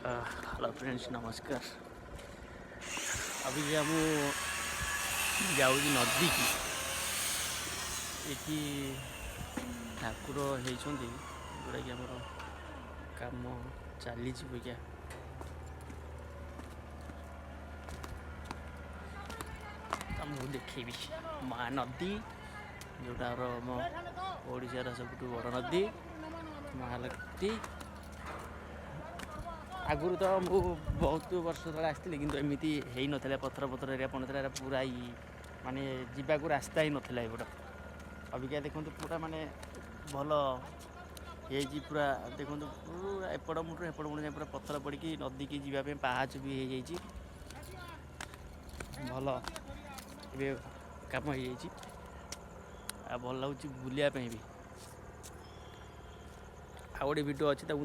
Hello friends नमस्कार। अभी हम जाऊँ नदी की ये ठाकुर होती जोटा कि आमर काम चली क्या तुमको देखेबी महानदी जोटा आम ओडार सब बड़ नदी महालक्ष्मी। आगुरी तो मु बहुत वर्ष तले आसती कि एमती हो ना पथर पथर एरिया पड़ता पूरा माने जावाक रास्ता ही नाला एपट। अबिका देखो पूरा माने भल ये पूरा देखो पूरा एपट मुठू एपट मुठ पूरा पथर पड़ कि नदी की जावाई पाहाच भी हो जाए भल ए कम हो भल लगुच बुलायापी भी। आ गोटे भिडियो अच्छी